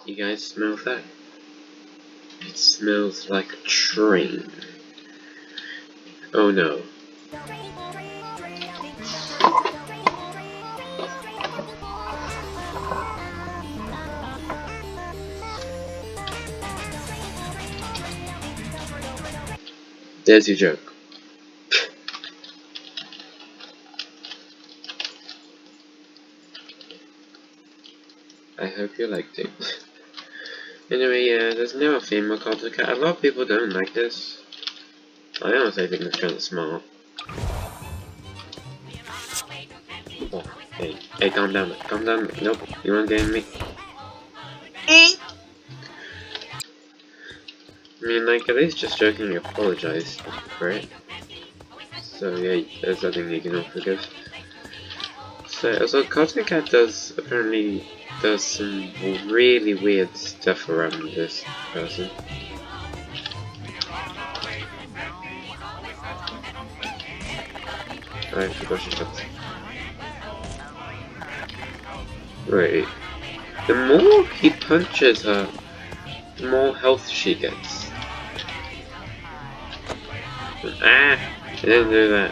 You guys smell that? It smells like a train. Oh no. There's your joke. I hope you liked it. Anyway, yeah, there's no female copycat. A lot of people don't like this. I honestly think it's kind of smart. Oh, hey, calm down, calm down. Nope, you won't get me. I mean, like, at least just jokingly apologize for it. So yeah, there's nothing you can all forgive. So Cosmic Cat apparently does some really weird stuff around this person. I forgot she shot. Wait. The more he punches her, the more health she gets. Ah! I didn't do that.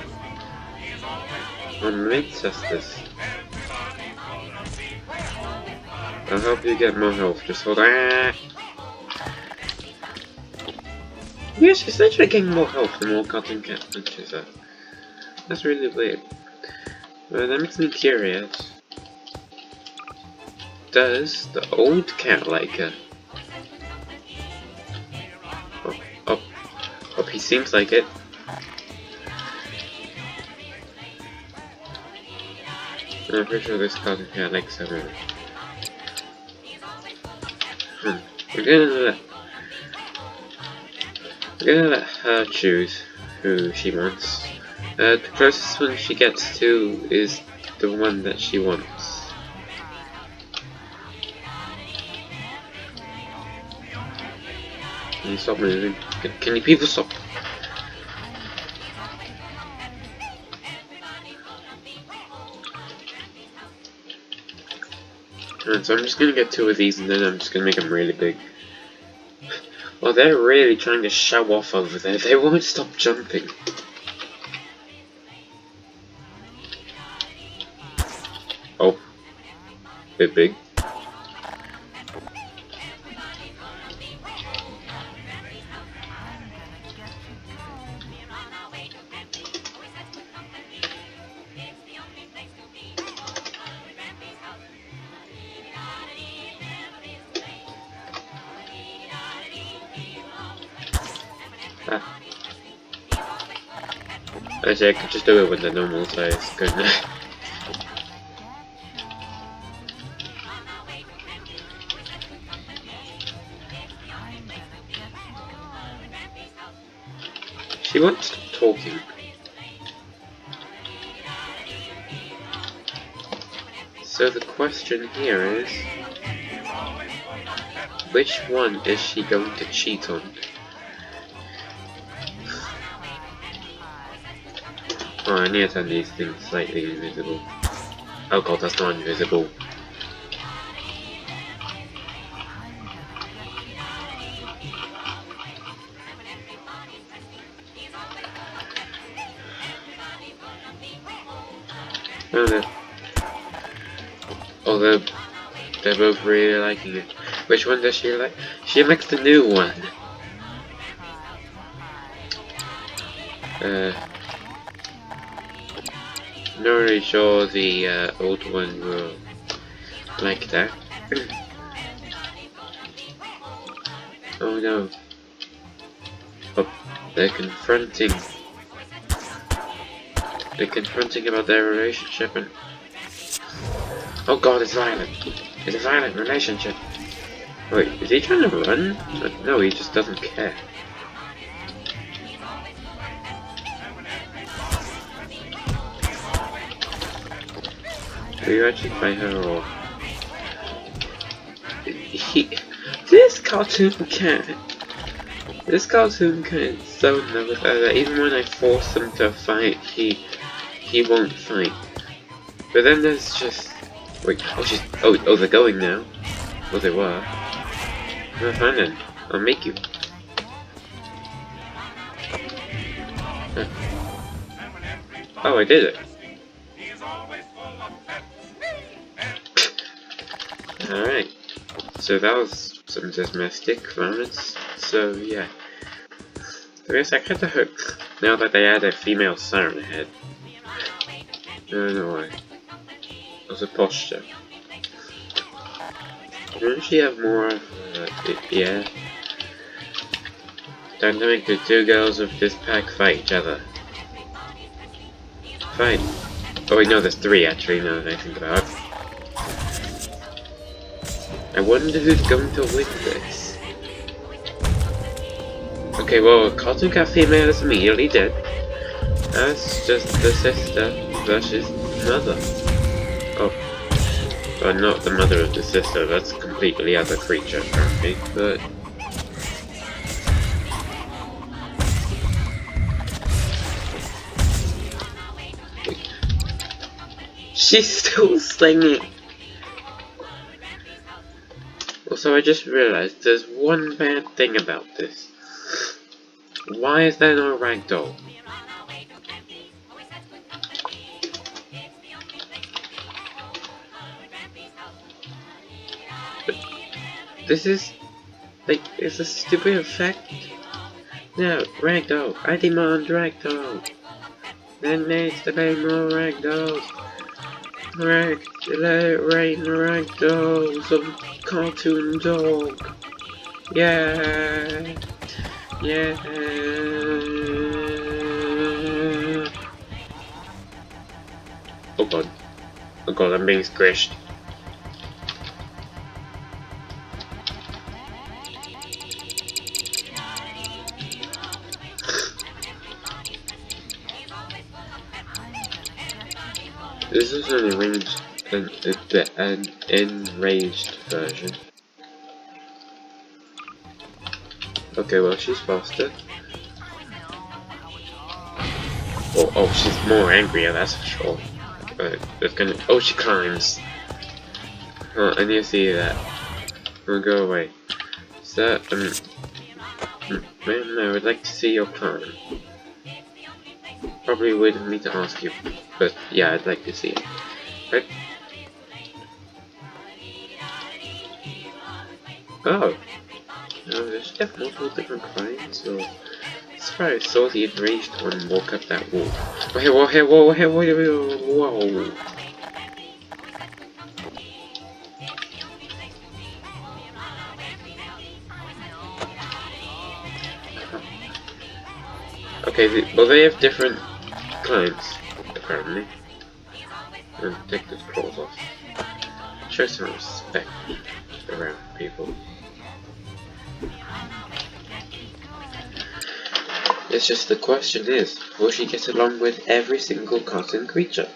What makes us this? I'll help you get more health, just hold on. Ah! Yes, she's literally getting more health the more Cotton Cat punches her. That's really weird. Well, that makes me curious. Does the old cat like her? Oh, he seems like it. I'm pretty sure this Cotton Cat likes her. We're gonna let her choose who she wants. The closest one she gets to is the one that she wants. Can you stop moving? Can you people stop? Alright, so I'm just gonna get two of these and then I'm just gonna make them really big. Well, they're really trying to show off over there. They won't stop jumping. Oh. Bit big. Ah. Actually, I could just do it with the normal size, couldn't I? She won't stop talking. So the question here is, which one is she going to cheat on? Oh, I need to turn these things slightly invisible. Oh god, that's not invisible. Oh, they're both really liking it. Which one does she like? She likes the new one. Not really sure the old one will like that. Oh no. Oh, they're confronting. They're confronting about their relationship and... Oh god, it's violent. It's a violent relationship. Wait, is he trying to run? No, he just doesn't care. Do you actually fight her or... This cartoon cat is so in love with her that even when I force him to fight, he won't fight. But then there's just... Wait, oh they're going now. Well, they were. Well, fine then. I'll make you. Oh, I did it. Alright. So that was some domestic violence. So yeah. I guess I got the hook. Now that they add a female siren head. I don't know why. It was a posture. Wouldn't she have more of yeah. Time to make the two girls of this pack fight each other. Fine. Oh wait, no, there's three actually, now that I think about it. I wonder who's going to win this. Okay, well, Cartoon Cat female is immediately dead. That's just the sister versus mother. Oh. Well, not the mother of the sister, that's a completely other creature apparently, but... She's still singing! Also, I just realized there's one bad thing about this. Why is there no ragdoll? This is... like, it's a stupid effect. No, ragdoll. I demand ragdoll. There needs to be more ragdolls. Let it rain ragdolls of cartoon dog. Yeah. Yeah. Oh god. Oh god, I'm being squished. This is an enraged version. Okay, well she's faster. Oh, she's more angrier, that's for sure. It's gonna. Oh, she climbs. Oh, I need to see that. We'll go away. So, man, I would like to see your climb. Probably waited for me to ask you, but yeah, I'd like to see it. Right? Oh, there's definitely multiple different climbs. So, as far as I saw the enraged one walk up that wall. Whoa. Okay, well they have different climbs, apparently. And take those claws off. Show some respect around people. It's just the question is, will she get along with every single cartoon creature?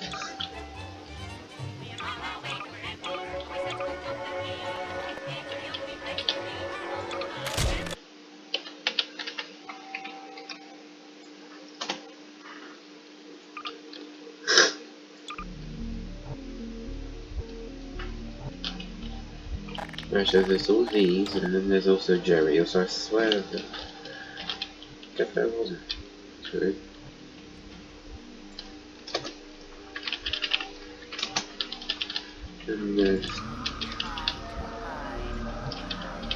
Right, so there's all these, and then there's also Jerry, so I swear that wasn't true. And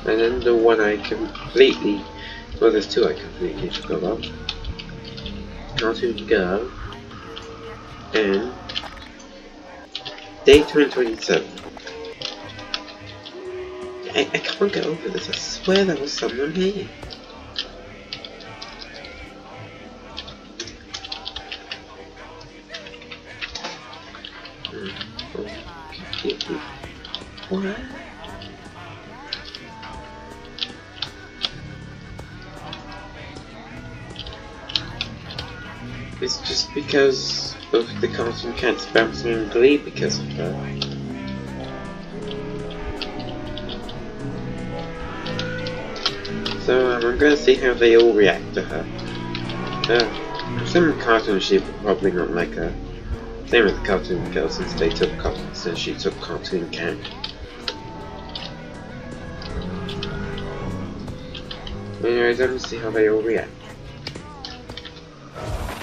then the one I completely, well there's two I completely forgot about. Cartoon Girl and Day 27. I can't get over this, I swear there was someone here. What? It's just because of the Cartoon Cat's bouncing in glee because of her. So I'm gonna see how they all react to her. Some cartoons she probably not like her. Same with the Cartoon Girl since she took Cartoon Cat. Anyways, let me see how they all react.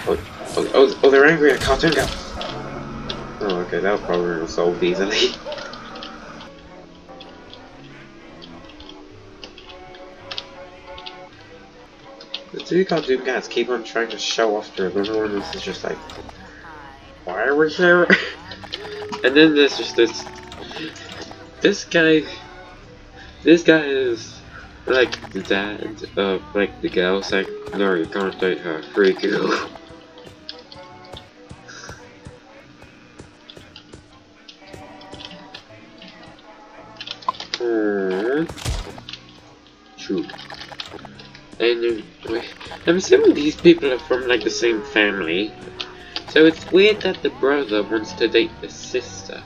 Oh, they're angry at Cartoon Cat. Oh, okay, that'll probably resolve easily. The two Cartoon Cats keep on trying to show off to everyone else is just like, why are we here? And then there's just this guy is like the dad of like the girl saying, no, you can't date her, free girl. True. And I'm assuming these people are from like the same family, so it's weird that the brother wants to date the sister.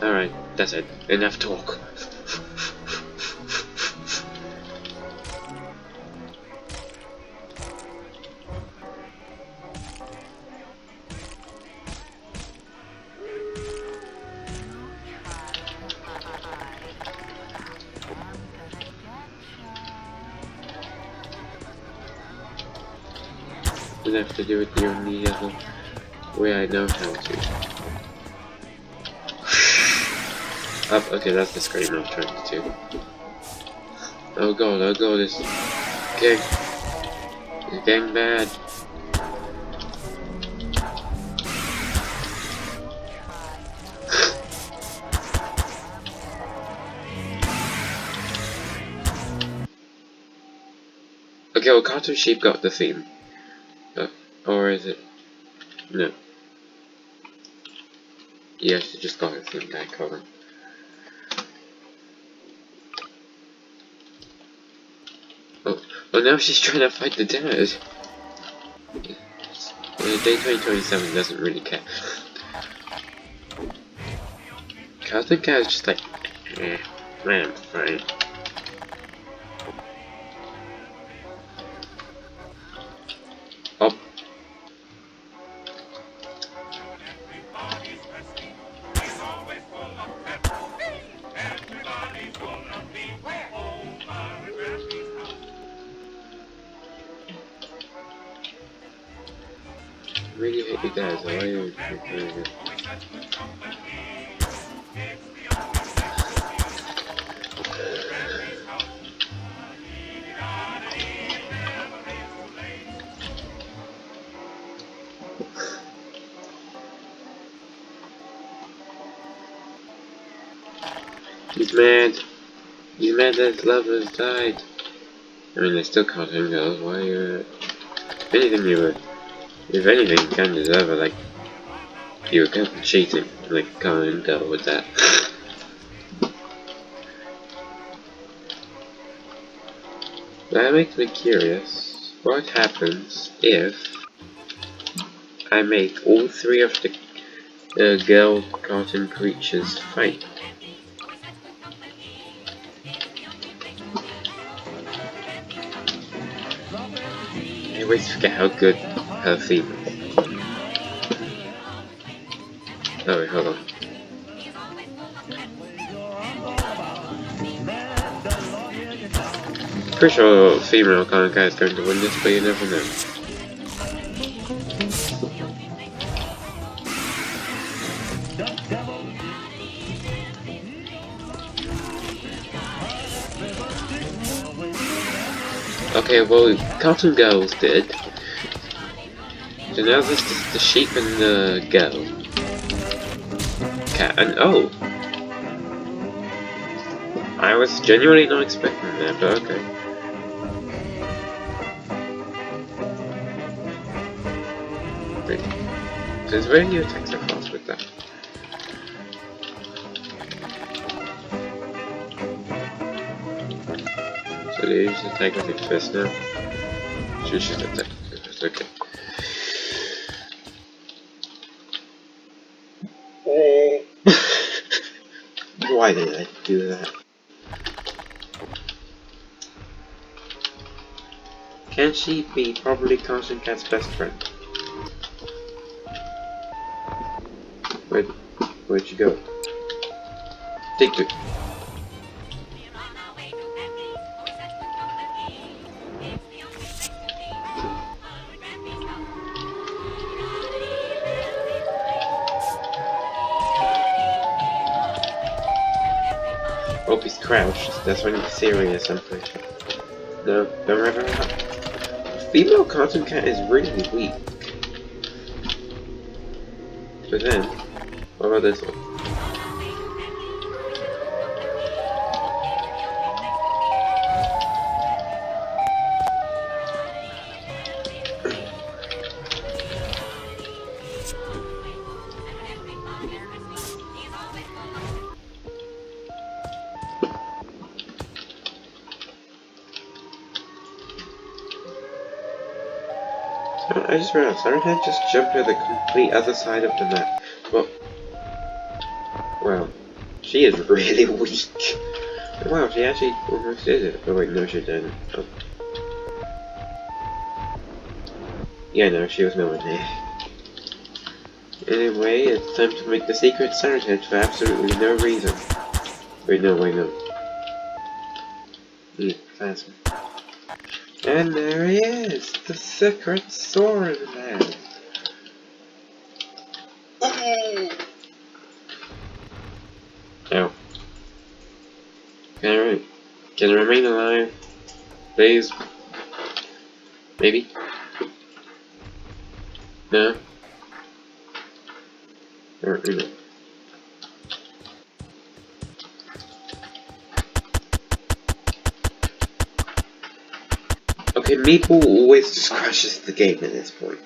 Alright, that's it. Enough talk. I'll have to do it the only other way I know how to. Okay, that's the scream I was trying to do. Oh god, it's getting bad. Okay, well, Cartoon Sheep got the theme. Or is it? No. Yeah, she just got her theme back, hold on. Oh, well now she's trying to fight the dad. Day 2027 doesn't really care. Cartoon Cat is just like, man, fine. Oh. Really hate you guys, why are you doing it? He's mad. He's mad that his lovers died. I mean, they still can't hang girls, why are you... If anything, you can deserve it, like, you were kind of cheating, like, can't go with that. That makes me curious, what happens if I make all three of the girl cartoon creatures fight? I always forget how good her theme is. Oh wait, hold on. Pretty sure female kind guy is going to win this, but you never know. Okay, well, Cartoon Girls did. So now this is the sheep and the girl. Cat, and oh! I was genuinely not expecting that, but okay. Wait. Since when do you attack so fast with that? So they use the attack with it first now. She should attack first, okay. Why did I do that? Can she be probably Cartoon Cat's best friend? Where'd you go? Take two. Oh, he's crouched. That's when he's serious, I'm pretty sure. No, don't ever. Female Cotton Cat is really weak. But then, what about this one? I just realized Sirenhead just jumped to the complete other side of the map. Well, she is really weak. Wow, she actually almost did it. Oh wait, no she didn't. Oh. Yeah, no, she was nowhere near. Anyway, it's time to make the secret Sirenhead for absolutely no reason. Wait, no. Faster. And there he is! The secret sword man! Ow. Alright. Can I remain alive? Please? Maybe? No? Or no. Okay, Meeple always just crashes the game at this point.